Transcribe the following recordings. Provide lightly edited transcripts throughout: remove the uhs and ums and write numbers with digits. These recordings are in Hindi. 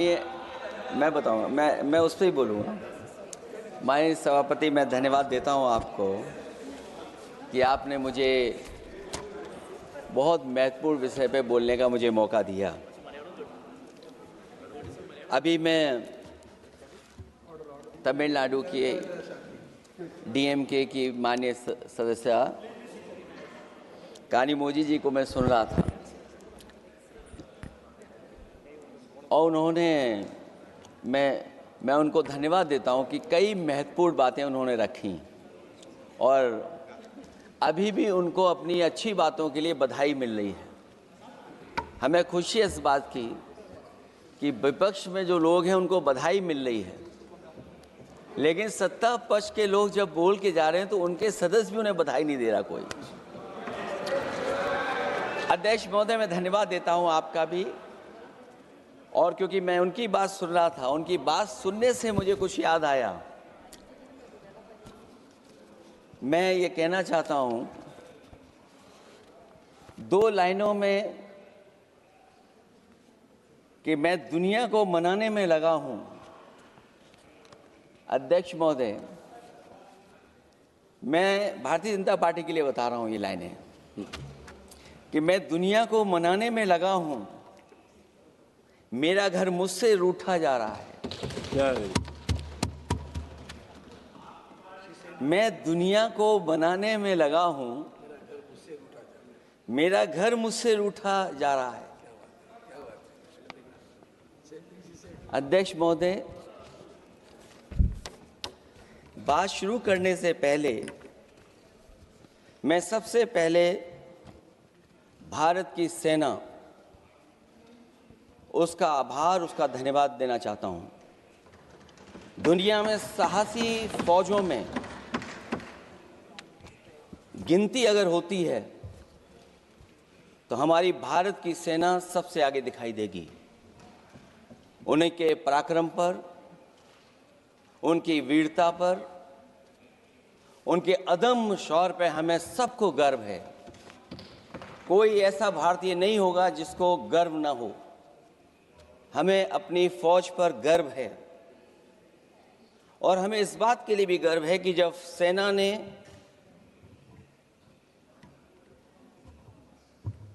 ये मैं बताऊंगा, मैं उस पर ही बोलूँगा। माननीय सभापति, मैं धन्यवाद देता हूं आपको कि आपने मुझे बहुत महत्वपूर्ण विषय पे बोलने का मुझे मौका दिया। अभी मैं तमिलनाडु के डीएमके की माननीय सदस्य कानिमोझी जी को मैं सुन रहा था और उन्होंने मैं उनको धन्यवाद देता हूं कि कई महत्वपूर्ण बातें उन्होंने रखी और अभी भी उनको अपनी अच्छी बातों के लिए बधाई मिल रही है। हमें खुशी है इस बात की कि विपक्ष में जो लोग हैं उनको बधाई मिल रही है, लेकिन सत्ता पक्ष के लोग जब बोल के जा रहे हैं तो उनके सदस्य भी उन्हें बधाई नहीं दे रहा कोई। अध्यक्ष महोदय, मैं धन्यवाद देता हूं आपका भी, और क्योंकि मैं उनकी बात सुन रहा था, उनकी बात सुनने से मुझे कुछ याद आया। मैं ये कहना चाहता हूं 2 लाइनों में कि मैं दुनिया को मनाने में लगा हूं। अध्यक्ष महोदय, मैं भारतीय जनता पार्टी के लिए बता रहा हूं ये लाइनें कि मैं दुनिया को मनाने में लगा हूं, मेरा घर मुझसे रूठा जा रहा है। मैं दुनिया को बनाने में लगा हूं, मेरा घर मुझसे रूठा जा रहा है। अध्यक्ष महोदय, बात शुरू करने से पहले मैं सबसे पहले भारत की सेना, उसका आभार, उसका धन्यवाद देना चाहता हूं। दुनिया में साहसी फौजों में गिनती अगर होती है तो हमारी भारत की सेना सबसे आगे दिखाई देगी। उनके पराक्रम पर, उनकी वीरता पर, उनके अदम्य शौर्य पर हमें सबको गर्व है। कोई ऐसा भारतीय नहीं होगा जिसको गर्व न हो। हमें अपनी फौज पर गर्व है और हमें इस बात के लिए भी गर्व है कि जब सेना ने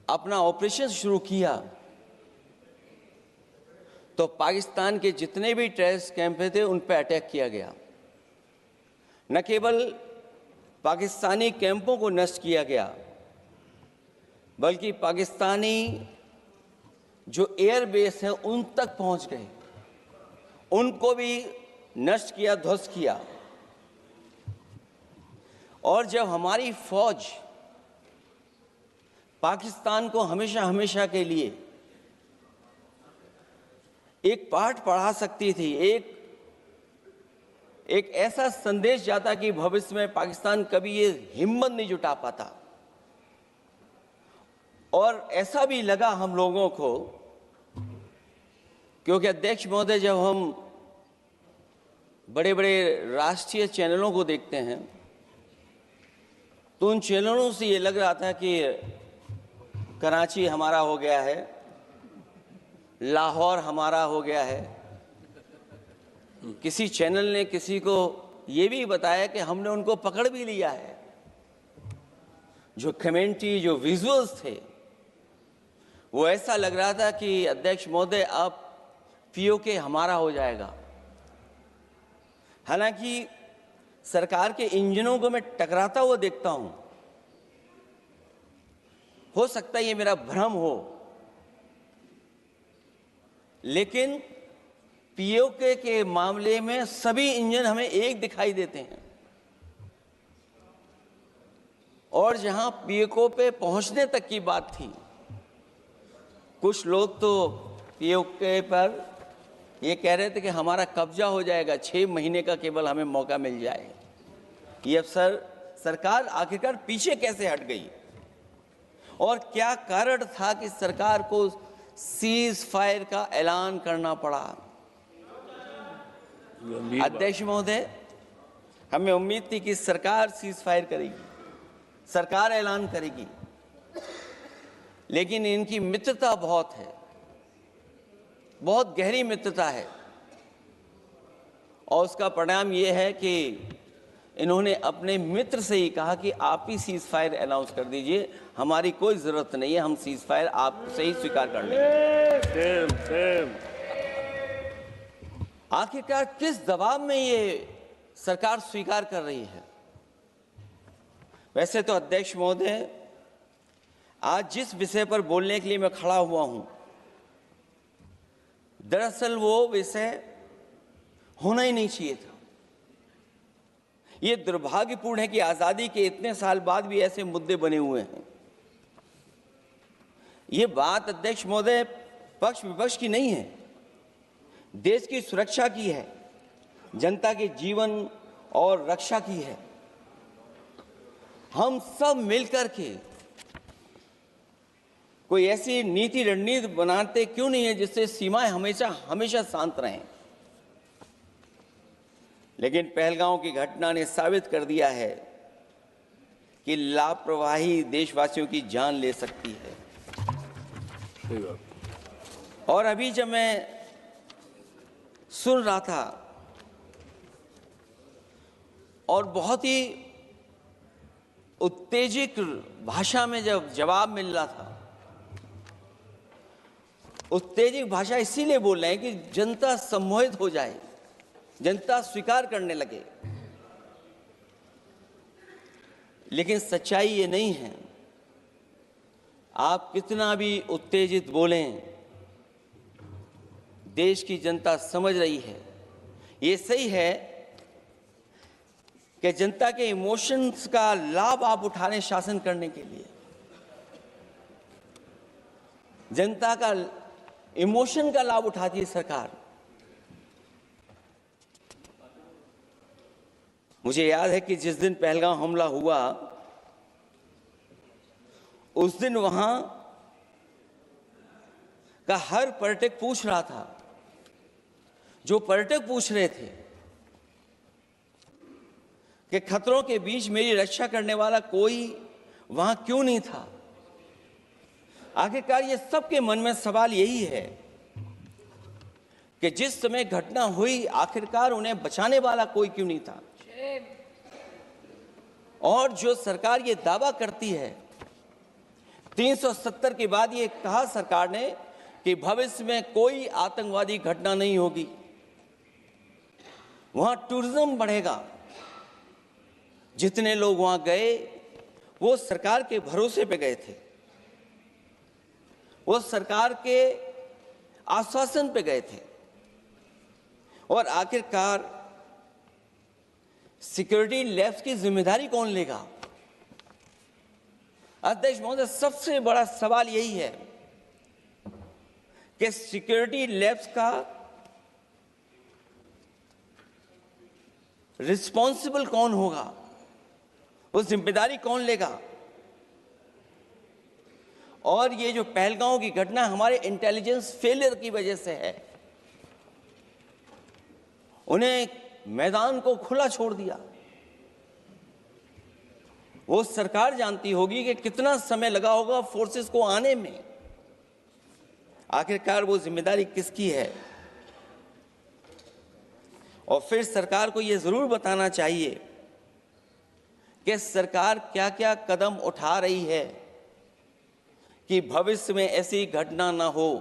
अपना ऑपरेशन शुरू किया तो पाकिस्तान के जितने भी टेररिस्ट कैंप थे उन पर अटैक किया गया। न केवल पाकिस्तानी कैंपों को नष्ट किया गया, बल्कि पाकिस्तानी जो एयर बेस है उन तक पहुंच गए, उनको भी नष्ट किया, ध्वस्त किया। और जब हमारी फौज पाकिस्तान को हमेशा हमेशा के लिए एक पाठ पढ़ा सकती थी, एक ऐसा संदेश जाता कि भविष्य में पाकिस्तान कभी ये हिम्मत नहीं जुटा पाता, और ऐसा भी लगा हम लोगों को, क्योंकि अध्यक्ष महोदय, जब हम बड़े बड़े राष्ट्रीय चैनलों को देखते हैं तो उन चैनलों से ये लग रहा था कि कराची हमारा हो गया है, लाहौर हमारा हो गया है। किसी चैनल ने किसी को ये भी बताया कि हमने उनको पकड़ भी लिया है। जो कमेंट्री, जो विजुअल्स थे, वो ऐसा लग रहा था कि अध्यक्ष महोदय अब पीओके हमारा हो जाएगा। हालांकि सरकार के इंजनों को मैं टकराता हुआ देखता हूं। हो सकता है ये मेरा भ्रम हो, लेकिन पीओके के मामले में सभी इंजन हमें एक दिखाई देते हैं, और जहां पीओके पे पहुंचने तक की बात थी, कुछ लोग तो पीओके पर ये कह रहे थे कि हमारा कब्जा हो जाएगा, 6 महीने का केवल हमें मौका मिल जाए। ये अफसर सरकार आखिरकार पीछे कैसे हट गई, और क्या कारण था कि सरकार को सीज फायर का ऐलान करना पड़ा? अध्यक्ष महोदय, हमें उम्मीद थी कि सरकार सीज फायर करेगी, सरकार ऐलान करेगी, लेकिन इनकी मित्रता बहुत है। बहुत गहरी मित्रता है और उसका परिणाम ये है कि इन्होंने अपने मित्र से ही कहा कि आप ही सीज फायर अनाउंस कर दीजिए, हमारी कोई ज़रूरत नहीं है, हम सीज फायर आपसे ही स्वीकार कर लेंगे। आखिरकार किस दबाव में ये सरकार स्वीकार कर रही है? वैसे तो अध्यक्ष महोदय, आज जिस विषय पर बोलने के लिए मैं खड़ा हुआ हूं, दरअसल वो विषय होना ही नहीं चाहिए था। ये दुर्भाग्यपूर्ण है कि आजादी के इतने साल बाद भी ऐसे मुद्दे बने हुए हैं। ये बात अध्यक्ष महोदय पक्ष विपक्ष की नहीं है, देश की सुरक्षा की है, जनता के जीवन और रक्षा की है। हम सब मिलकर के कोई ऐसी नीति रणनीति बनाते क्यों नहीं है जिससे सीमाएं हमेशा हमेशा शांत रहें। लेकिन पहलगांव की घटना ने साबित कर दिया है कि लापरवाही देशवासियों की जान ले सकती है। और अभी जब मैं सुन रहा था और बहुत ही उत्तेजित भाषा में जब जवाब मिल रहा था, उत्तेजित भाषा इसीलिए बोल रहे हैं कि जनता सम्मोहित हो जाए, जनता स्वीकार करने लगे। लेकिन सच्चाई ये नहीं है। आप कितना भी उत्तेजित बोलें, देश की जनता समझ रही है। ये सही है कि जनता के इमोशंस का लाभ आप उठा रहे हैं शासन करने के लिए। जनता का इमोशन का लाभ उठाती है सरकार। मुझे याद है कि जिस दिन पहलगाम हमला हुआ, उस दिन वहां का हर पर्यटक पूछ रहा था, जो पर्यटक पूछ रहे थे कि खतरों के बीच मेरी रक्षा करने वाला कोई वहां क्यों नहीं था। आखिरकार ये सबके मन में सवाल यही है कि जिस समय घटना हुई, आखिरकार उन्हें बचाने वाला कोई क्यों नहीं था। और जो सरकार ये दावा करती है, 370 के बाद ये कहा सरकार ने कि भविष्य में कोई आतंकवादी घटना नहीं होगी, वहां टूरिज्म बढ़ेगा। जितने लोग वहां गए वो सरकार के भरोसे पे गए थे, वो सरकार के आश्वासन पे गए थे। और आखिरकार सिक्योरिटी लैब्स की जिम्मेदारी कौन लेगा? अध्यक्ष महोदय, सबसे बड़ा सवाल यही है कि सिक्योरिटी लैब्स का रिस्पॉन्सिबल कौन होगा, वो जिम्मेदारी कौन लेगा? और ये जो पहलगांव की घटना हमारे इंटेलिजेंस फेलियर की वजह से है। उन्हें मैदान को खुला छोड़ दिया। वो सरकार जानती होगी कि कितना समय लगा होगा फोर्सेस को आने में। आखिरकार वो जिम्मेदारी किसकी है? और फिर सरकार को ये जरूर बताना चाहिए कि सरकार क्या क्या कदम उठा रही है कि भविष्य में ऐसी घटना ना हो।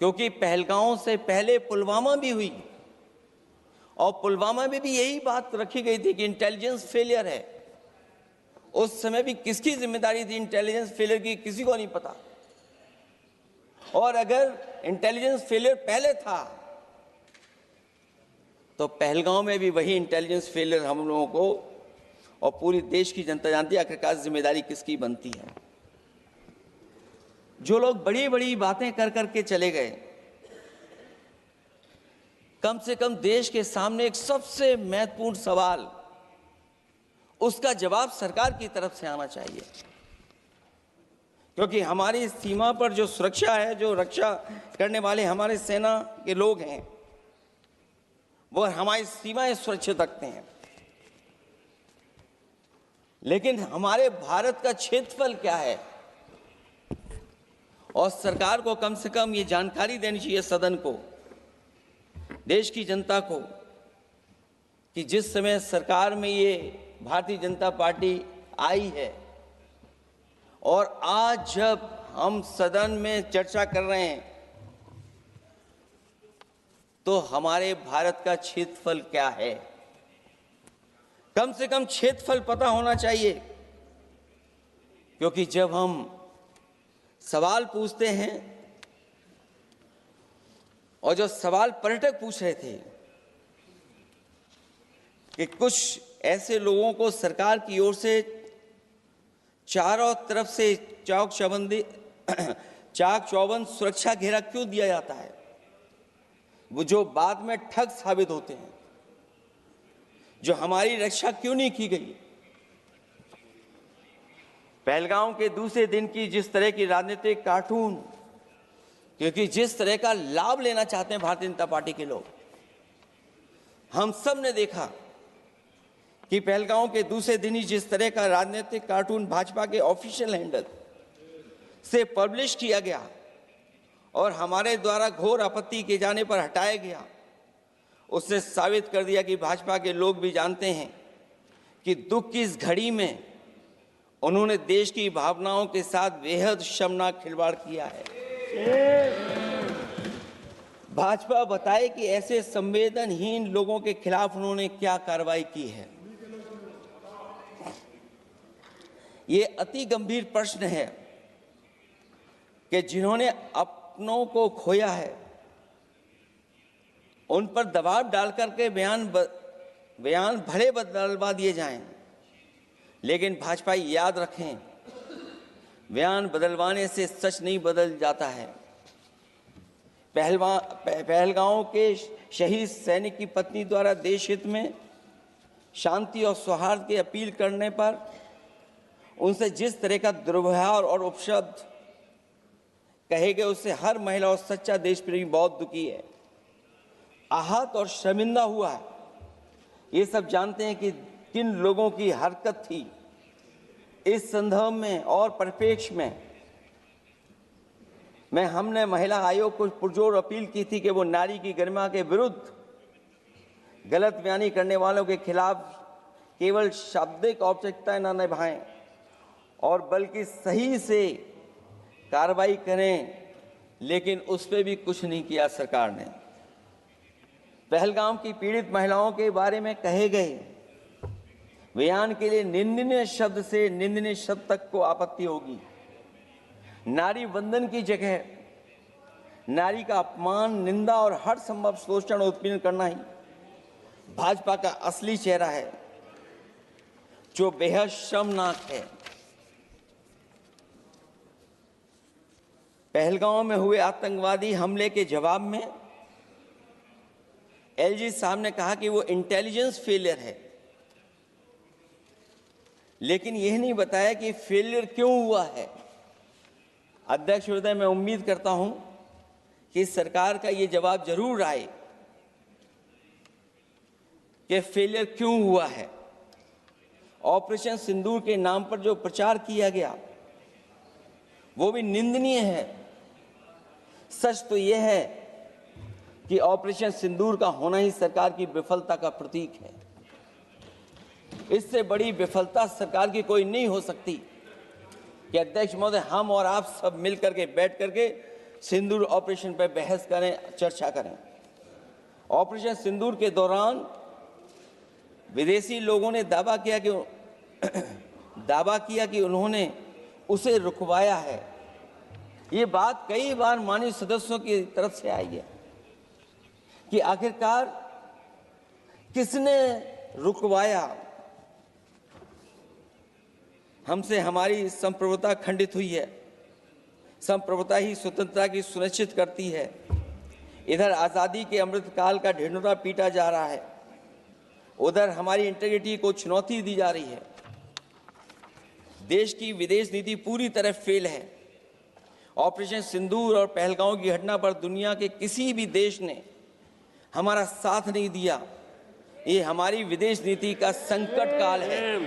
क्योंकि पहलगांव से पहले पुलवामा भी हुई और पुलवामा में भी यही बात रखी गई थी कि इंटेलिजेंस फेलियर है। उस समय भी किसकी जिम्मेदारी थी इंटेलिजेंस फेलियर की? किसी को नहीं पता। और अगर इंटेलिजेंस फेलियर पहले था तो पहलगांव में भी वही इंटेलिजेंस फेलियर हम लोगों को और पूरी देश की जनता जानती है। आखिरकार जिम्मेदारी किसकी बनती है? जो लोग बड़ी बड़ी बातें कर करके चले गए, कम से कम देश के सामने एक सबसे महत्वपूर्ण सवाल, उसका जवाब सरकार की तरफ से आना चाहिए। क्योंकि हमारी सीमा पर जो सुरक्षा है, जो रक्षा करने वाले हमारे सेना के लोग हैं, वो हमारी सीमाएं सुरक्षित रखते हैं। लेकिन हमारे भारत का क्षेत्रफल क्या है और सरकार को कम से कम ये जानकारी देनी चाहिए सदन को, देश की जनता को, कि जिस समय सरकार में ये भारतीय जनता पार्टी आई है और आज जब हम सदन में चर्चा कर रहे हैं तो हमारे भारत का क्षेत्रफल क्या है, कम से कम क्षेत्रफल पता होना चाहिए। क्योंकि जब हम सवाल पूछते हैं, और जो सवाल पर्यटक पूछ रहे थे कि कुछ ऐसे लोगों को सरकार की ओर से चारों तरफ से चाक चौबंद सुरक्षा घेरा क्यों दिया जाता है, वो जो बाद में ठग साबित होते हैं, जो हमारी रक्षा क्यों नहीं की गई। पहलगाम के दूसरे दिन की जिस तरह की राजनीतिक कार्टून, क्योंकि जिस तरह का लाभ लेना चाहते हैं भारतीय जनता पार्टी के लोग, हम सब ने देखा कि पहलगाम के दूसरे दिन ही जिस तरह का राजनीतिक कार्टून भाजपा के ऑफिशियल हैंडल से पब्लिश किया गया और हमारे द्वारा घोर आपत्ति किए जाने पर हटाया गया, उसने साबित कर दिया कि भाजपा के लोग भी जानते हैं कि दुख की इस घड़ी में उन्होंने देश की भावनाओं के साथ बेहद शर्मनाक खिलवाड़ किया है। भाजपा बताए कि ऐसे संवेदनहीन लोगों के खिलाफ उन्होंने क्या कार्रवाई की है। ये अति गंभीर प्रश्न है कि जिन्होंने अपनों को खोया है उन पर दबाव डाल करके बयान भले बदलवा दिए जाएं, लेकिन भाजपा याद रखें, बयान बदलवाने से सच नहीं बदल जाता है। पहलगांव के शहीद सैनिक की पत्नी द्वारा देश हित में शांति और सौहार्द की अपील करने पर उनसे जिस तरह का दुर्व्यवहार और उपशब्द कहे गए, उससे हर महिला और सच्चा देश प्रेमी बहुत दुखी है, आहत और शर्मिंदा हुआ है। ये सब जानते हैं कि किन लोगों की हरकत थी। इस संदर्भ में और परिप्रेक्ष्य में हमने महिला आयोग को पुरजोर अपील की थी कि वो नारी की गरिमा के विरुद्ध गलत बयानी करने वालों के खिलाफ केवल शाब्दिक औपचारिकताएं न निभाएं और बल्कि सही से कार्रवाई करें, लेकिन उस पर भी कुछ नहीं किया सरकार ने। पहलगाम की पीड़ित महिलाओं के बारे में कहे गए बयान के लिए निंदनीय शब्द से निंदनीय शब्द तक को आपत्ति होगी। नारी वंदन की जगह नारी का अपमान, निंदा और हर संभव शोषण उत्पीड़न करना ही भाजपा का असली चेहरा है, जो बेहद शर्मनाक है। पहलगाम में हुए आतंकवादी हमले के जवाब में एलजी साहब ने कहा कि वो इंटेलिजेंस फेलियर है, लेकिन यह नहीं बताया कि फेलियर क्यों हुआ है। अध्यक्ष महोदय, मैं उम्मीद करता हूं कि सरकार का ये जवाब जरूर आए कि फेलियर क्यों हुआ है। ऑपरेशन सिंदूर के नाम पर जो प्रचार किया गया वो भी निंदनीय है। सच तो यह है कि ऑपरेशन सिंदूर का होना ही सरकार की विफलता का प्रतीक है। इससे बड़ी विफलता सरकार की कोई नहीं हो सकती कि अध्यक्ष महोदय हम और आप सब मिल करके बैठ करके सिंदूर ऑपरेशन पर बहस करें, चर्चा करें। ऑपरेशन सिंदूर के दौरान विदेशी लोगों ने दावा किया कि उन्होंने उसे रुकवाया है। ये बात कई बार माननीय सदस्यों की तरफ से आई है कि आखिरकार किसने रुकवाया। हमसे हमारी संप्रभुता खंडित हुई है। संप्रभुता ही स्वतंत्रता की सुनिश्चित करती है। इधर आज़ादी के अमृतकाल का ढिंढोरा पीटा जा रहा है, उधर हमारी इंटीग्रिटी को चुनौती दी जा रही है। देश की विदेश नीति पूरी तरह फेल है। ऑपरेशन सिंदूर और पहलगाम की घटना पर दुनिया के किसी भी देश ने हमारा साथ नहीं दिया। ये हमारी विदेश नीति का संकट काल है।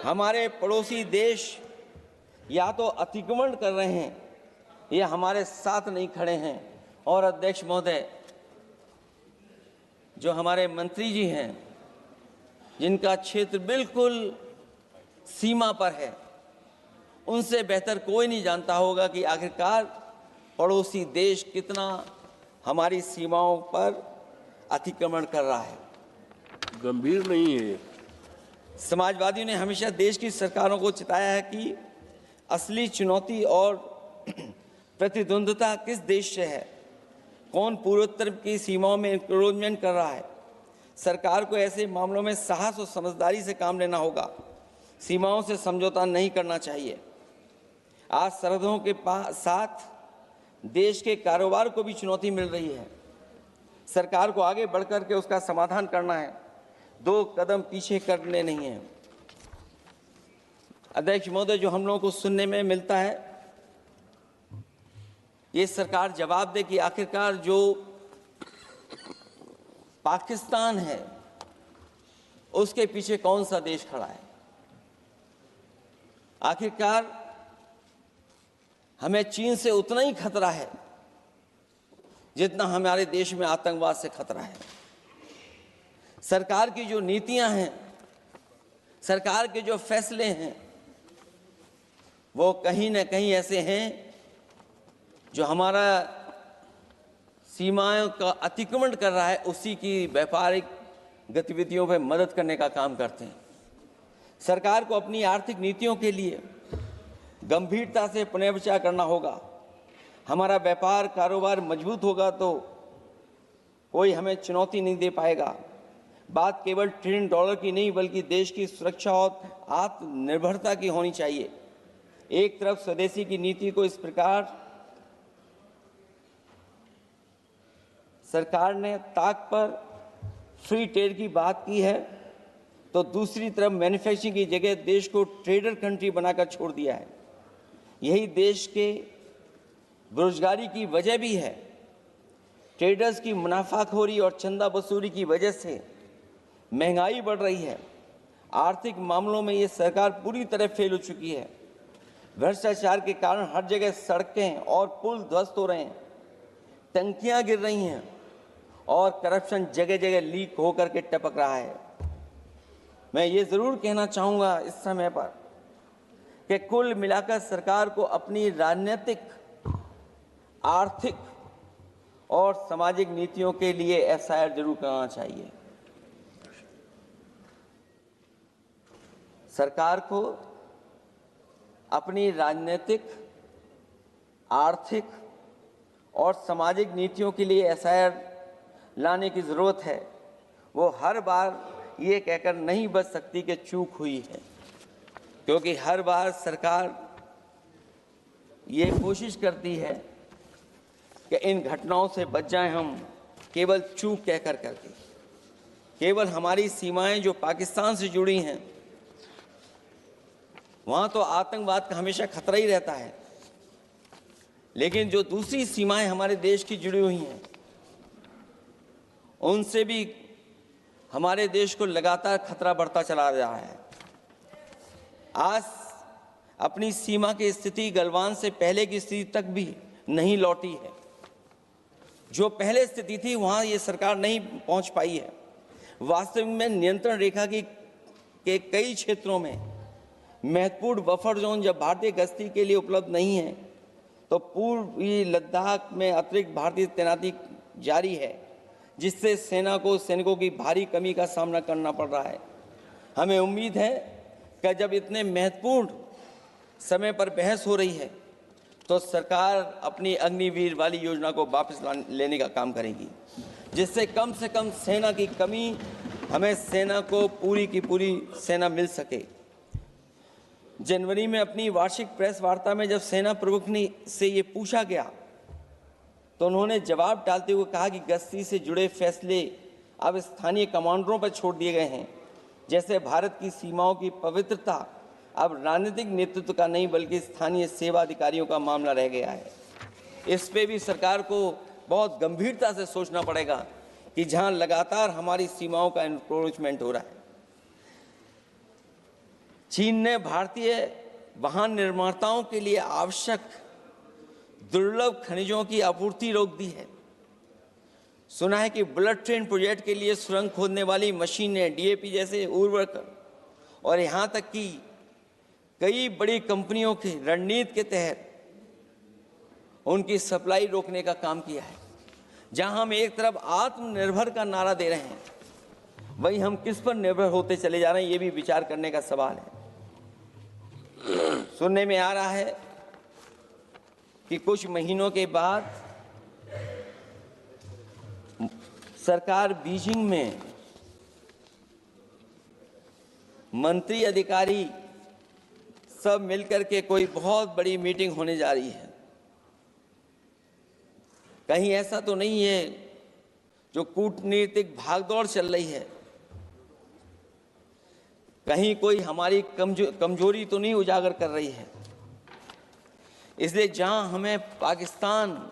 हमारे पड़ोसी देश या तो अतिक्रमण कर रहे हैं या हमारे साथ नहीं खड़े हैं। और अध्यक्ष महोदय, जो हमारे मंत्री जी हैं, जिनका क्षेत्र बिल्कुल सीमा पर है, उनसे बेहतर कोई नहीं जानता होगा कि आखिरकार पड़ोसी देश कितना हमारी सीमाओं पर अतिक्रमण कर रहा है। गंभीर नहीं है। समाजवादियों ने हमेशा देश की सरकारों को चिताया है कि असली चुनौती और प्रतिद्वंद्विता किस देश से है, कौन पूर्वोत्तर की सीमाओं में इंक्रोचमेंट कर रहा है। सरकार को ऐसे मामलों में साहस और समझदारी से काम लेना होगा, सीमाओं से समझौता नहीं करना चाहिए। आज सरहदों के साथ देश के कारोबार को भी चुनौती मिल रही है। सरकार को आगे बढ़कर के उसका समाधान करना है, 2 कदम पीछे करने नहीं है। अध्यक्ष महोदय, जो हम लोगों को सुनने में मिलता है, ये सरकार जवाब दे कि आखिरकार जो पाकिस्तान है उसके पीछे कौन सा देश खड़ा है। आखिरकार हमें चीन से उतना ही खतरा है जितना हमारे देश में आतंकवाद से खतरा है। सरकार की जो नीतियां हैं, सरकार के जो फैसले हैं, वो कहीं न कहीं ऐसे हैं जो हमारा सीमाओं का अतिक्रमण कर रहा है, उसी की व्यापारिक गतिविधियों में मदद करने का काम करते हैं। सरकार को अपनी आर्थिक नीतियों के लिए गंभीरता से पुनर्विचार करना होगा। हमारा व्यापार कारोबार मजबूत होगा तो कोई हमें चुनौती नहीं दे पाएगा। बात केवल $1 ट्रिलियन की नहीं, बल्कि देश की सुरक्षा और आत्मनिर्भरता की होनी चाहिए। एक तरफ स्वदेशी की नीति को इस प्रकार सरकार ने ताक पर फ्री ट्रेड की बात की है, तो दूसरी तरफ मैन्युफैक्चरिंग की जगह देश को ट्रेडर कंट्री बनाकर छोड़ दिया है। यही देश के बेरोजगारी की वजह भी है। ट्रेडर्स की मुनाफाखोरी और चंदा वसूली की वजह से महंगाई बढ़ रही है। आर्थिक मामलों में ये सरकार पूरी तरह फेल हो चुकी है। भ्रष्टाचार के कारण हर जगह सड़कें और पुल ध्वस्त हो रहे हैं, टंकियां गिर रही हैं और करप्शन जगह जगह लीक होकर के टपक रहा है। मैं ये ज़रूर कहना चाहूँगा इस समय पर कि कुल मिलाकर सरकार को अपनी राजनीतिक, आर्थिक और सामाजिक नीतियों के लिए एफआईआर जरूर करना चाहिए। सरकार को अपनी राजनीतिक, आर्थिक और सामाजिक नीतियों के लिए एफआईआर लाने की ज़रूरत है। वो हर बार ये कहकर नहीं बच सकती कि चूक हुई है, क्योंकि हर बार सरकार ये कोशिश करती है कि इन घटनाओं से बच जाएं हम, केवल चूक कहकर करके। केवल हमारी सीमाएं जो पाकिस्तान से जुड़ी हैं, वहाँ तो आतंकवाद का हमेशा खतरा ही रहता है, लेकिन जो दूसरी सीमाएं हमारे देश की जुड़ी हुई हैं, उनसे भी हमारे देश को लगातार खतरा बढ़ता चला रहा है। आज अपनी सीमा की स्थिति गलवान से पहले की स्थिति तक भी नहीं लौटी है। जो पहले स्थिति थी वहाँ ये सरकार नहीं पहुँच पाई है। वास्तविक में नियंत्रण रेखा के कई क्षेत्रों में महत्वपूर्ण बफर जोन जब भारतीय गश्ती के लिए उपलब्ध नहीं है, तो पूर्वी लद्दाख में अतिरिक्त भारतीय तैनाती जारी है, जिससे सेना को सैनिकों की भारी कमी का सामना करना पड़ रहा है। हमें उम्मीद है कि जब इतने महत्वपूर्ण समय पर बहस हो रही है, तो सरकार अपनी अग्निवीर वाली योजना को वापस लेने का काम करेगी, जिससे कम से कम सेना की कमी, हमें सेना को पूरी की पूरी सेना मिल सके। जनवरी में अपनी वार्षिक प्रेस वार्ता में जब सेना प्रमुख ने से ये पूछा गया, तो उन्होंने जवाब डालते हुए कहा कि गश्ती से जुड़े फैसले अब स्थानीय कमांडरों पर छोड़ दिए गए हैं। जैसे भारत की सीमाओं की पवित्रता अब राजनीतिक नेतृत्व का नहीं, बल्कि स्थानीय सेवा अधिकारियों का मामला रह गया है। इस पे भी सरकार को बहुत गंभीरता से सोचना पड़ेगा कि जहां लगातार हमारी सीमाओं का एनक्रोचमेंट हो रहा है। चीन ने भारतीय वाहन निर्माताओं के लिए आवश्यक दुर्लभ खनिजों की आपूर्ति रोक दी है। सुना है कि बुलेट ट्रेन प्रोजेक्ट के लिए सुरंग खोदने वाली मशीनें, डीएपी जैसे उर्वरक और यहाँ तक कि कई बड़ी कंपनियों की रणनीति के तहत उनकी सप्लाई रोकने का काम किया है। जहां हम एक तरफ आत्मनिर्भर का नारा दे रहे हैं, वहीं हम किस पर निर्भर होते चले जा रहे हैं, ये भी विचार करने का सवाल है। सुनने में आ रहा है कि कुछ महीनों के बाद सरकार बीजिंग में मंत्री अधिकारी सब मिलकर के कोई बहुत बड़ी मीटिंग होने जा रही है। कहीं ऐसा तो नहीं है जो कूटनीतिक भागदौड़ चल रही है, कहीं कोई हमारी कमजोरी तो नहीं उजागर कर रही है। इसलिए जहां हमें पाकिस्तान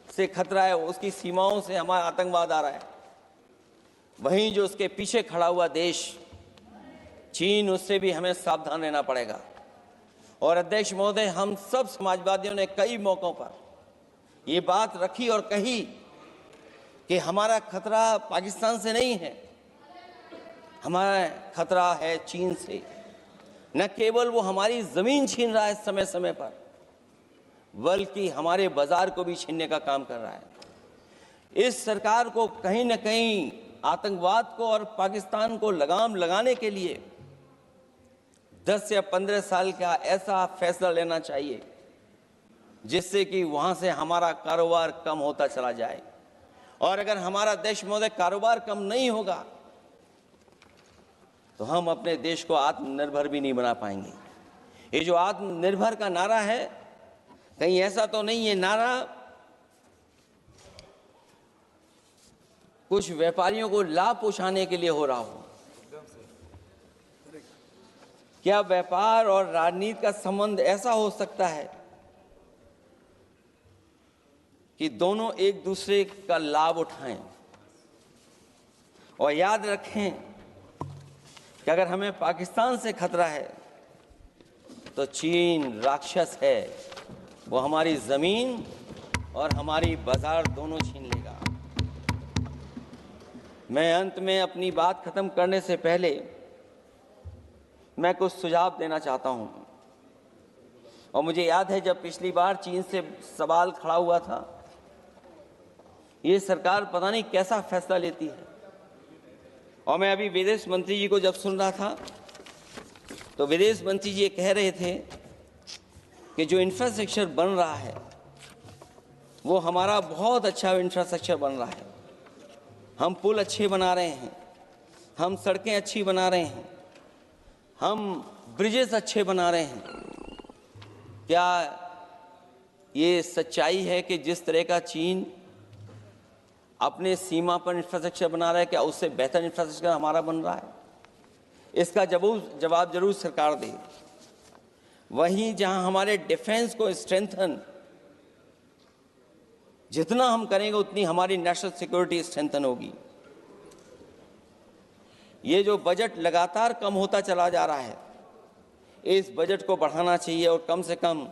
से खतरा है, उसकी सीमाओं से हमारा आतंकवाद आ रहा है, वहीं जो उसके पीछे खड़ा हुआ देश चीन, उससे भी हमें सावधान रहना पड़ेगा। और अध्यक्ष महोदय, हम सब समाजवादियों ने कई मौकों पर ये बात रखी और कही कि हमारा खतरा पाकिस्तान से नहीं है, हमारा खतरा है चीन से। न केवल वो हमारी जमीन छीन रहा है समय समय पर, बल्कि हमारे बाजार को भी छीनने का काम कर रहा है। इस सरकार को कहीं न कहीं आतंकवाद को और पाकिस्तान को लगाम लगाने के लिए 10 या 15 साल का ऐसा फैसला लेना चाहिए जिससे कि वहां से हमारा कारोबार कम होता चला जाए। और अगर हमारा देश महोदय कारोबार कम नहीं होगा तो हम अपने देश को आत्मनिर्भर भी नहीं बना पाएंगे। ये जो आत्मनिर्भर का नारा है, कहीं ऐसा तो नहीं है नारा कुछ व्यापारियों को लाभ पहुंचाने के लिए हो रहा हो? क्या व्यापार और राजनीति का संबंध ऐसा हो सकता है कि दोनों एक दूसरे का लाभ उठाएं? और याद रखें कि अगर हमें पाकिस्तान से खतरा है तो चीन राक्षस है, वो हमारी जमीन और हमारी बाजार दोनों छीन लेगा। मैं अंत में अपनी बात खत्म करने से पहले मैं कुछ सुझाव देना चाहता हूं। और मुझे याद है जब पिछली बार चीन से सवाल खड़ा हुआ था, ये सरकार पता नहीं कैसा फैसला लेती है। और मैं अभी विदेश मंत्री जी को जब सुन रहा था तो विदेश मंत्री जी ये कह रहे थे कि जो इंफ्रास्ट्रक्चर बन रहा है वो हमारा बहुत अच्छा इंफ्रास्ट्रक्चर बन रहा है। हम पुल अच्छे बना रहे हैं, हम सड़कें अच्छी बना रहे हैं, हम ब्रिजेस अच्छे बना रहे हैं। क्या ये सच्चाई है कि जिस तरह का चीन अपने सीमा पर इंफ्रास्ट्रक्चर बना रहा है, क्या उससे बेहतर इंफ्रास्ट्रक्चर हमारा बन रहा है? इसका जवाब जरूर सरकार दे। वहीं जहां हमारे डिफेंस को स्ट्रेंथन जितना हम करेंगे उतनी हमारी नेशनल सिक्योरिटी स्ट्रेंथन होगी। ये जो बजट लगातार कम होता चला जा रहा है, इस बजट को बढ़ाना चाहिए और कम से कम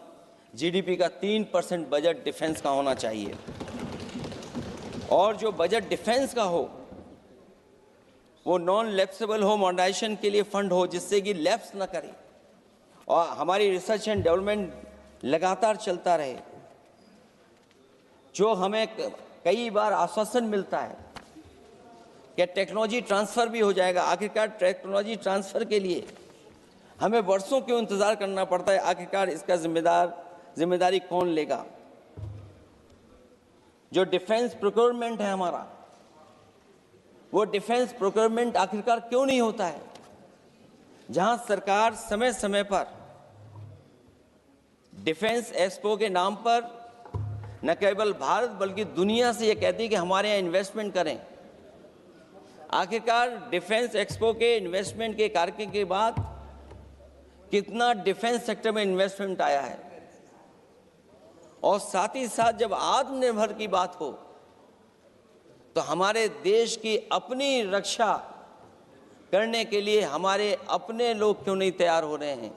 जीडीपी का 3% बजट डिफेंस का होना चाहिए। और जो बजट डिफेंस का हो वो नॉन लैप्सेबल हो, मॉडर्नाइजेशन के लिए फंड हो जिससे कि लैप्स ना करे और हमारी रिसर्च एंड डेवलपमेंट लगातार चलता रहे। जो हमें कई बार आश्वासन मिलता है कि टेक्नोलॉजी ट्रांसफ़र भी हो जाएगा, आखिरकार टेक्नोलॉजी ट्रांसफ़र के लिए हमें वर्षों क्यों इंतज़ार करना पड़ता है? आखिरकार इसका जिम्मेदारी कौन लेगा? जो डिफेंस प्रोक्योरमेंट है हमारा, वो डिफेंस प्रोक्योरमेंट आखिरकार क्यों नहीं होता है? जहां सरकार समय समय पर डिफेंस एक्सपो के नाम पर न केवल भारत बल्कि दुनिया से ये कहती है कि हमारे यहाँ इन्वेस्टमेंट करें। आखिरकार डिफेंस एक्सपो के इन्वेस्टमेंट के कार्यक्रम के बाद कितना डिफेंस सेक्टर में इन्वेस्टमेंट आया है? और साथ ही साथ जब आत्मनिर्भर की बात हो तो हमारे देश की अपनी रक्षा करने के लिए हमारे अपने लोग क्यों नहीं तैयार हो रहे हैं?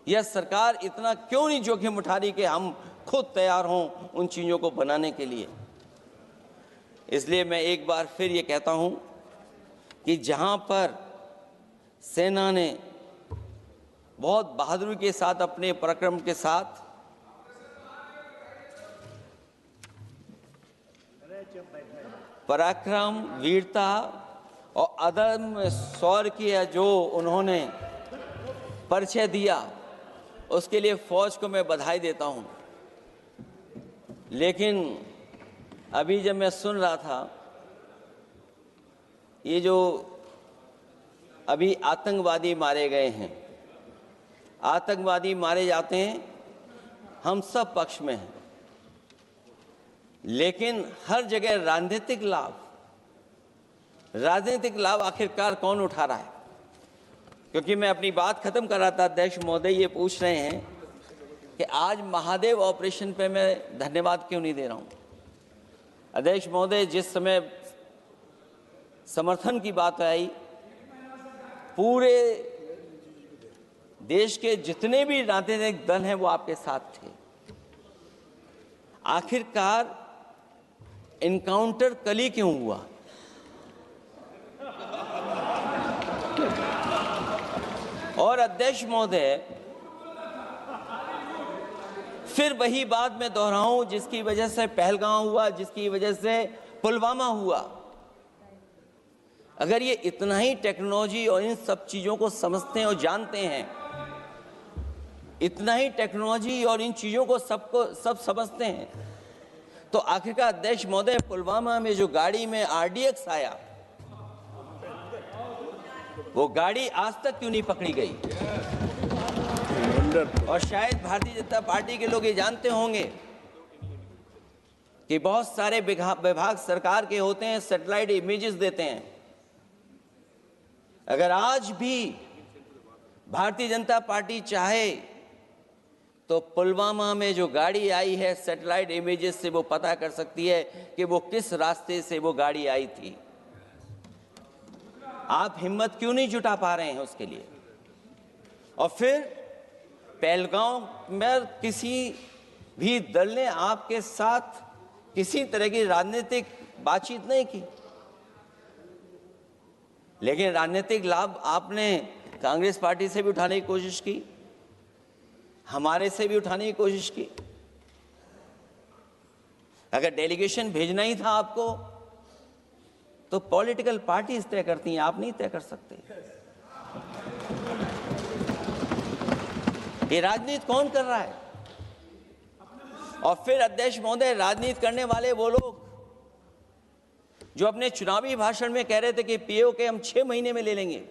यह सरकार इतना क्यों नहीं जोखिम उठा रही कि हम खुद तैयार हों उन चीज़ों को बनाने के लिए। इसलिए मैं एक बार फिर ये कहता हूं कि जहां पर सेना ने बहुत बहादुरी के साथ अपने पराक्रम के साथ पराक्रम, वीरता और अदम्य शौर्य की जो उन्होंने परिचय दिया, उसके लिए फौज को मैं बधाई देता हूं। लेकिन अभी जब मैं सुन रहा था, ये जो अभी आतंकवादी मारे गए हैं, आतंकवादी मारे जाते हैं, हम सब पक्ष में हैं, लेकिन हर जगह राजनीतिक लाभ आखिरकार कौन उठा रहा है? क्योंकि मैं अपनी बात खत्म कर रहा था, अध्यक्ष महोदय ये पूछ रहे हैं कि आज महादेव ऑपरेशन पे मैं धन्यवाद क्यों नहीं दे रहा हूं। अध्यक्ष महोदय, जिस समय समर्थन की बात आई, पूरे देश के जितने भी राजनीतिक दल हैं वो आपके साथ थे। आखिरकार इनकाउंटर कल ही क्यों हुआ? और अध्यक्ष महोदय, फिर वही बात मैं दोहराऊं जिसकी वजह से पहलगांव हुआ, जिसकी वजह से पुलवामा हुआ। अगर ये इतना ही टेक्नोलॉजी और इन सब चीजों को समझते हैं और जानते हैं, इतना ही टेक्नोलॉजी और इन चीजों को सब समझते हैं, तो आखिरकार अध्यक्ष महोदय, पुलवामा में जो गाड़ी में RDX आया, वो गाड़ी आज तक क्यों नहीं पकड़ी गई? और शायद भारतीय जनता पार्टी के लोग ये जानते होंगे कि बहुत सारे विभाग सरकार के होते हैं, सैटेलाइट इमेजेस देते हैं। अगर आज भी भारतीय जनता पार्टी चाहे तो पुलवामा में जो गाड़ी आई है, सैटेलाइट इमेजेस से वो पता कर सकती है कि वो किस रास्ते से वो गाड़ी आई थी। आप हिम्मत क्यों नहीं जुटा पा रहे हैं उसके लिए? और फिर पहलगांव में किसी भी दल ने आपके साथ किसी तरह की राजनीतिक बातचीत नहीं की, लेकिन राजनीतिक लाभ आपने कांग्रेस पार्टी से भी उठाने की कोशिश की, हमारे से भी उठाने की कोशिश की। अगर डेलीगेशन भेजना ही था आपको, तो पॉलिटिकल पार्टीज तय करती हैं, आप नहीं तय कर सकते। ये राजनीति कौन कर रहा है? और फिर अध्यक्ष महोदय, राजनीति करने वाले वो लोग जो अपने चुनावी भाषण में कह रहे थे कि POK हम 6 महीने में ले लेंगे,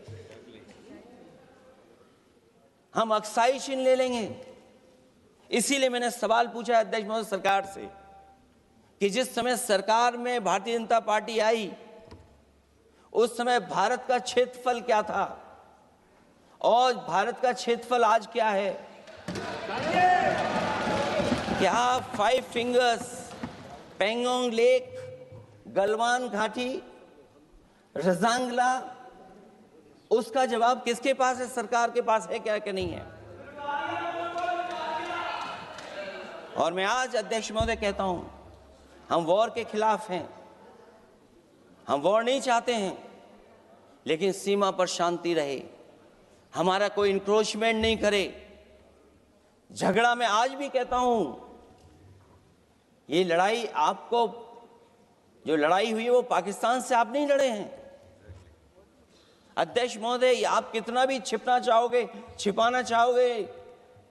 हम अक्साई चिन्ह ले लेंगे। इसीलिए मैंने सवाल पूछा अध्यक्ष महोदय सरकार से कि जिस समय सरकार में भारतीय जनता पार्टी आई, उस समय भारत का क्षेत्रफल क्या था और भारत का क्षेत्रफल आज क्या है? क्या 5 फिंगर्स, पेंगोंग लेक, गलवान घाटी, रजांगला, उसका जवाब किसके पास है? सरकार के पास है क्या कि नहीं है? और मैं आज अध्यक्ष महोदय कहता हूं, हम वॉर के खिलाफ हैं, हम वॉर नहीं चाहते हैं, लेकिन सीमा पर शांति रहे, हमारा कोई इंक्रोचमेंट नहीं करे। झगड़ा मैं आज भी कहता हूं, ये लड़ाई आपको, जो लड़ाई हुई है वो पाकिस्तान से आप नहीं लड़े हैं। अध्यक्ष महोदय, आप कितना भी छिपना चाहोगे, छिपाना चाहोगे,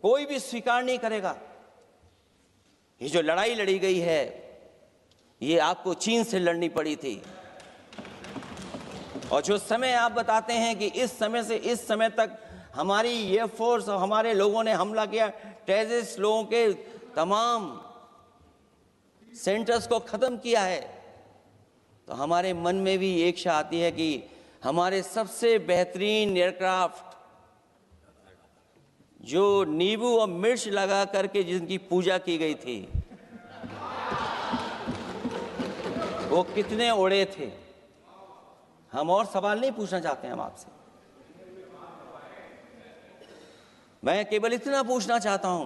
कोई भी स्वीकार नहीं करेगा। ये जो लड़ाई लड़ी गई है, ये आपको चीन से लड़नी पड़ी थी। और जो समय आप बताते हैं कि इस समय से इस समय तक हमारी एयरफोर्स और हमारे लोगों ने हमला किया, टेररिस्ट लोगों के तमाम सेंटर्स को खत्म किया है, तो हमारे मन में भी एक इच्छा आती है कि हमारे सबसे बेहतरीन एयरक्राफ्ट जो नींबू और मिर्च लगा करके जिनकी पूजा की गई थी, वो कितने उड़े थे? हम और सवाल नहीं पूछना चाहते हैं हम आपसे। मैं केवल इतना पूछना चाहता हूं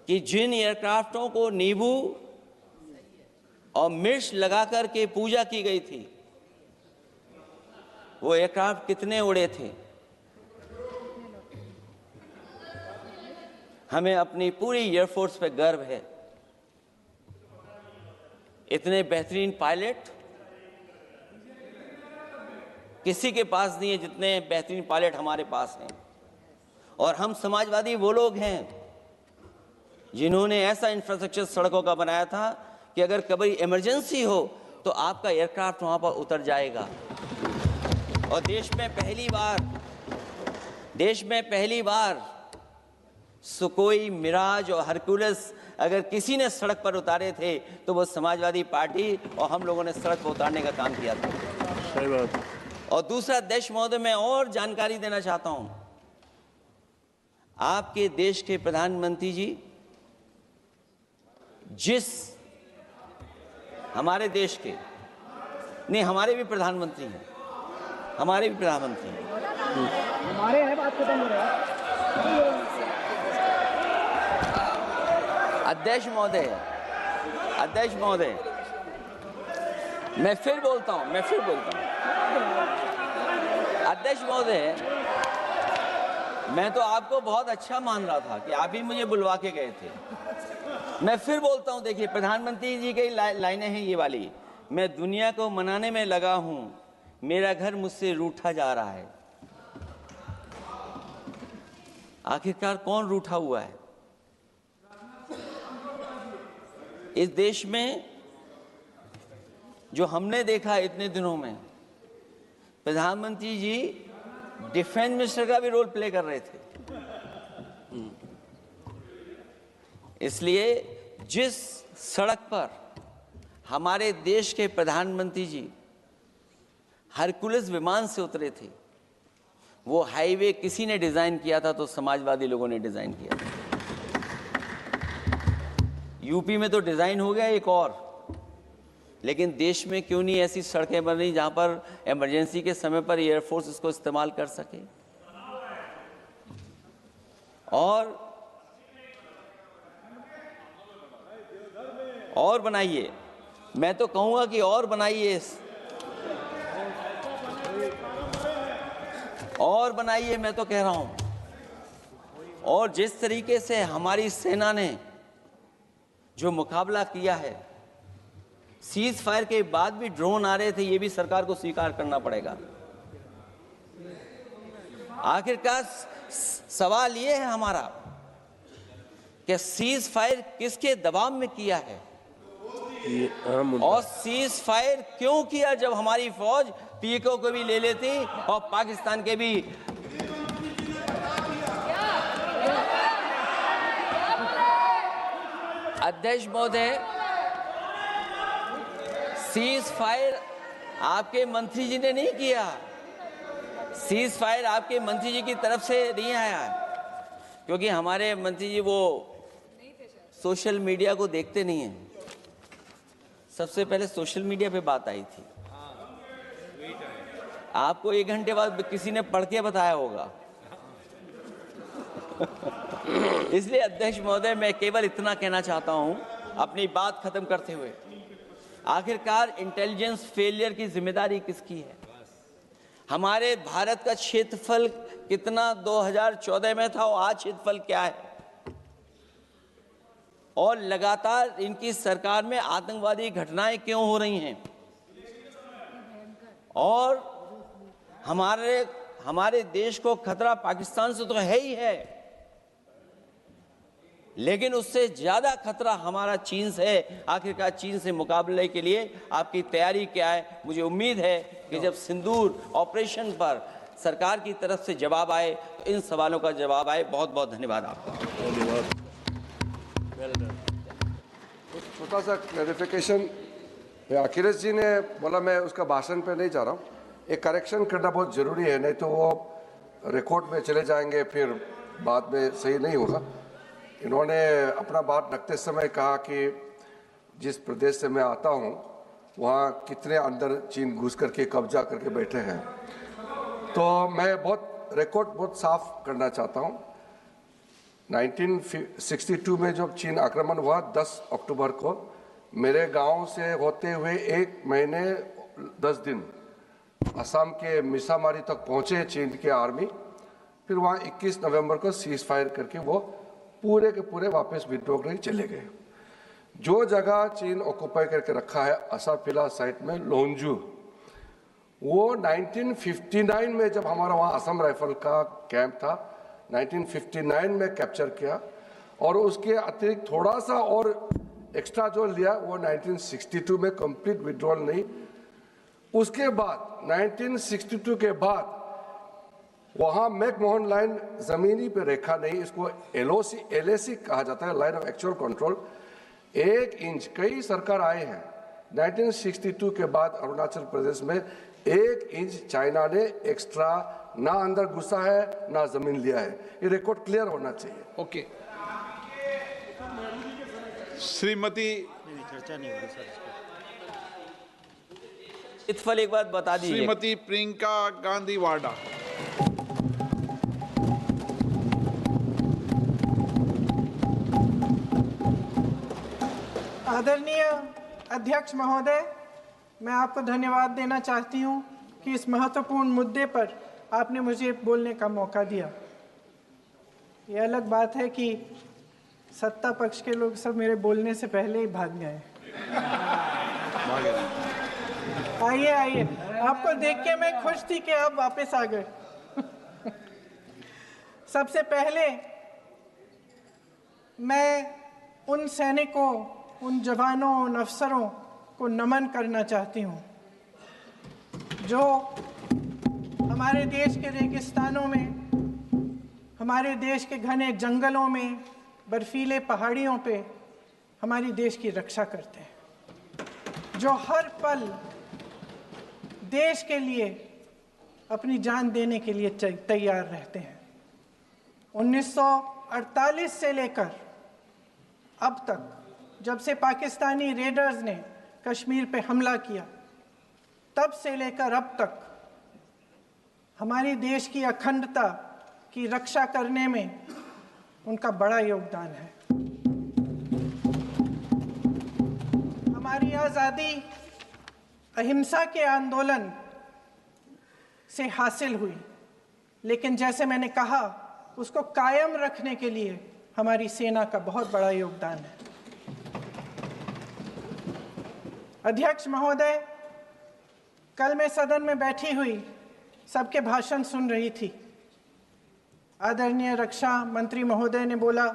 कि जिन एयरक्राफ्टों को नींबू और मिर्च लगाकर के पूजा की गई थी, वो एयरक्राफ्ट कितने उड़े थे? हमें अपनी पूरी एयरफोर्स पे गर्व है। इतने बेहतरीन पायलट किसी के पास नहीं है जितने बेहतरीन पायलट हमारे पास हैं। और हम समाजवादी वो लोग हैं जिन्होंने ऐसा इंफ्रास्ट्रक्चर सड़कों का बनाया था कि अगर कभी इमरजेंसी हो तो आपका एयरक्राफ्ट वहां पर उतर जाएगा। और देश में पहली बार सुकोई, मिराज और हरकुलस अगर किसी ने सड़क पर उतारे थे तो वो समाजवादी पार्टी और हम लोगों ने सड़क पर उतारने का काम किया था। सही बात। और दूसरा, अध्यक्ष महोदय, मैं और जानकारी देना चाहता हूं। आपके देश के प्रधानमंत्री जी हमारे देश के नहीं, हमारे भी प्रधानमंत्री हैं, हमारे हैं बात खत्म हो रहा है। अध्यक्ष महोदय, मैं फिर बोलता हूं। अध्यक्ष महोदय, मैं तो आपको बहुत अच्छा मान रहा था कि आप ही मुझे बुलवा के गए थे। मैं फिर बोलता हूं, देखिए प्रधानमंत्री जी की लाइनें हैं ये वाली, मैं दुनिया को मनाने में लगा हूं, मेरा घर मुझसे रूठा जा रहा है। आखिरकार कौन रूठा हुआ है? इस देश में जो हमने देखा इतने दिनों में, प्रधानमंत्री जी डिफेंस मिनिस्टर का भी रोल प्ले कर रहे थे। इसलिए जिस सड़क पर हमारे देश के प्रधानमंत्री जी हरकुलस विमान से उतरे थे, वो हाईवे किसी ने डिजाइन किया था? तो समाजवादी लोगों ने डिजाइन किया था। यूपी में तो डिजाइन हो गया एक और, लेकिन देश में क्यों नहीं ऐसी सड़कें बन रही जहां पर इमरजेंसी के समय पर एयरफोर्स इसको इस्तेमाल कर सके? और बनाइए, मैं तो कहूंगा कि और बनाइए, मैं तो कह रहा हूं। और जिस तरीके से हमारी सेना ने जो मुकाबला किया है, सीज फायर के बाद भी ड्रोन आ रहे थे, ये भी सरकार को स्वीकार करना पड़ेगा। आखिरकार सवाल ये है हमारा कि सीज फायर किसके दबाव में किया है और सीज फायर क्यों किया जब हमारी फौज पीओके को भी ले लेती और पाकिस्तान के भी। अध्यक्ष महोदय, सीज फायर आपके मंत्री जी ने नहीं किया, सीज फायर आपके मंत्री जी की तरफ से नहीं आया, क्योंकि हमारे मंत्री जी वो सोशल मीडिया को देखते नहीं हैं। सबसे पहले सोशल मीडिया पे बात आई थी, आपको 1 घंटे बाद किसी ने पढ़ के बताया होगा। इसलिए अध्यक्ष महोदय, मैं केवल इतना कहना चाहता हूं अपनी बात खत्म करते हुए, आखिरकार इंटेलिजेंस फेलियर की जिम्मेदारी किसकी है? हमारे भारत का क्षेत्रफल कितना 2014 में था और आज क्षेत्रफल क्या है? और लगातार इनकी सरकार में आतंकवादी घटनाएं क्यों हो रही हैं? और हमारे देश को खतरा पाकिस्तान से तो है ही है, लेकिन उससे ज्यादा खतरा हमारा चीन से है। आखिरकार चीन से मुकाबले के लिए आपकी तैयारी क्या है? मुझे उम्मीद है कि जब सिंदूर ऑपरेशन पर सरकार की तरफ से जवाब आए तो इन सवालों का जवाब आए। बहुत बहुत धन्यवाद आपका। छोटा सा क्लैरिफिकेशन, अखिलेश जी ने बोला, मैं उसका भाषण पे नहीं जा रहा हूँ, एक करेक्शन करना बहुत ज़रूरी है, नहीं तो वो रिकॉर्ड में चले जाएंगे, फिर बाद में सही नहीं होगा। इन्होंने अपना बात रखते समय कहा कि जिस प्रदेश से मैं आता हूँ वहाँ कितने अंदर चीन घुस करके कब्जा करके बैठे हैं। तो मैं बहुत रिकॉर्ड बहुत साफ करना चाहता हूँ। 1962 में जब चीन आक्रमण हुआ 10 अक्टूबर को, मेरे गांव से होते हुए 1 महीने 10 दिन असम के मिसामारी तक पहुंचे चीन के आर्मी। फिर वहाँ 21 नवंबर को सीज फायर करके वो पूरे के पूरे वापस विड्रॉ करके चले गए। जो जगह चीन ऑक्युपाई करके रखा है असाफिला साइट में लोंजू, वो 1959 में जब हमारा वहाँ असम राइफल का कैंप था 1959 में कैप्चर किया, और उसके अतिरिक्त थोड़ा सा और एक्स्ट्रा जो लिया वो 1962 में कंप्लीट विड्रॉल नहीं। उसके बाद 1962 के बाद वहाँ मैकमोहन लाइन जमीनी पे रेखा नहीं, इसको LAC कहा जाता है, line of actual control. 1 inch, कई सरकार आए हैं 1962 के बाद अरुणाचल प्रदेश में 1 इंच चाइना ने एक्स्ट्रा ना अंदर घुसा है ना जमीन लिया है। ये रिकॉर्ड क्लियर होना चाहिए। ओके, श्रीमती इतफल एक बात बता दीजिए। श्रीमती प्रियंका गांधी वाड्रा। आदरणीय अध्यक्ष महोदय, मैं आपको धन्यवाद देना चाहती हूं कि इस महत्वपूर्ण मुद्दे पर आपने मुझे बोलने का मौका दिया। ये अलग बात है कि सत्ता पक्ष के लोग सब मेरे बोलने से पहले ही भाग गए। आइए आइए, आपको देख के मैं खुश थी कि आप वापस आ गए। सबसे पहले मैं उन सैनिकों, उन जवानों, उन अफसरों को नमन करना चाहती हूँ जो हमारे देश के रेगिस्तानों में, हमारे देश के घने जंगलों में, बर्फीले पहाड़ियों पे हमारी देश की रक्षा करते हैं, जो हर पल देश के लिए अपनी जान देने के लिए तैयार रहते हैं। 1948 से लेकर अब तक, जब से पाकिस्तानी रेडर्स ने कश्मीर पे हमला किया, तब से लेकर अब तक हमारी देश की अखंडता की रक्षा करने में उनका बड़ा योगदान है। हमारी आज़ादी अहिंसा के आंदोलन से हासिल हुई, लेकिन जैसे मैंने कहा, उसको कायम रखने के लिए हमारी सेना का बहुत बड़ा योगदान है। अध्यक्ष महोदय, कल मैं सदन में बैठी हुई सबके भाषण सुन रही थी। आदरणीय रक्षा मंत्री महोदय ने बोला,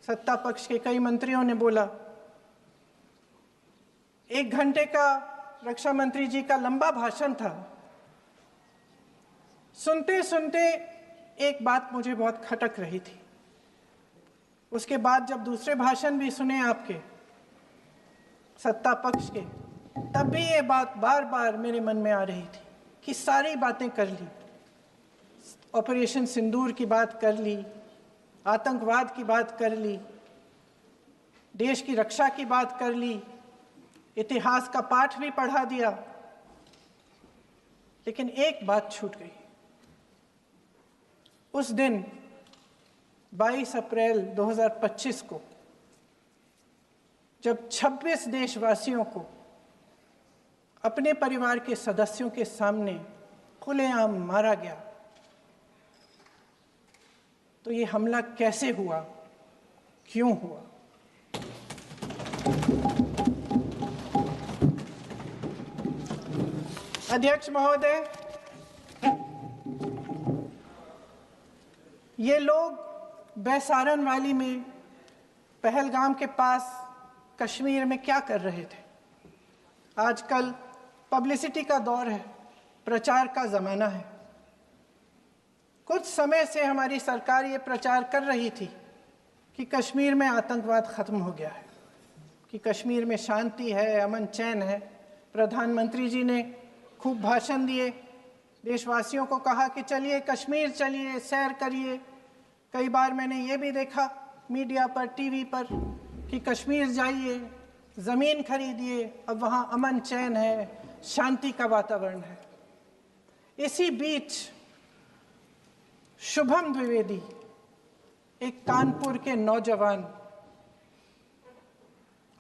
सत्ता पक्ष के कई मंत्रियों ने बोला। 1 घंटे का रक्षा मंत्री जी का लंबा भाषण था। सुनते सुनते एक बात मुझे बहुत खटक रही थी। उसके बाद जब दूसरे भाषण भी सुने आपके सत्ता पक्ष के, तब भी ये बात बार बार मेरे मन में आ रही थी कि सारी बातें कर ली, ऑपरेशन सिंदूर की बात कर ली, आतंकवाद की बात कर ली, देश की रक्षा की बात कर ली, इतिहास का पाठ भी पढ़ा दिया, लेकिन एक बात छूट गई। उस दिन 22 अप्रैल 2025 को जब 26 देशवासियों को अपने परिवार के सदस्यों के सामने खुलेआम मारा गया, तो ये हमला कैसे हुआ, क्यों हुआ? अध्यक्ष महोदय, ये लोग बैसारन वैली में, पहलगाम के पास कश्मीर में क्या कर रहे थे? आजकल पब्लिसिटी का दौर है, प्रचार का ज़माना है। कुछ समय से हमारी सरकार ये प्रचार कर रही थी कि कश्मीर में आतंकवाद ख़त्म हो गया है, कि कश्मीर में शांति है, अमन चैन है। प्रधानमंत्री जी ने खूब भाषण दिए, देशवासियों को कहा कि चलिए कश्मीर चलिए, सैर करिए। कई बार मैंने ये भी देखा मीडिया पर, टीवी पर, कि कश्मीर जाइए, ज़मीन खरीदिए, अब वहाँ अमन चैन है, शांति का वातावरण है। इसी बीच शुभम द्विवेदी, एक कानपुर के नौजवान,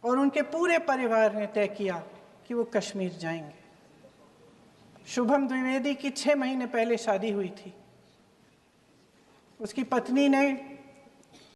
और उनके पूरे परिवार ने तय किया कि वो कश्मीर जाएंगे। शुभम द्विवेदी की 6 महीने पहले शादी हुई थी। उसकी पत्नी ने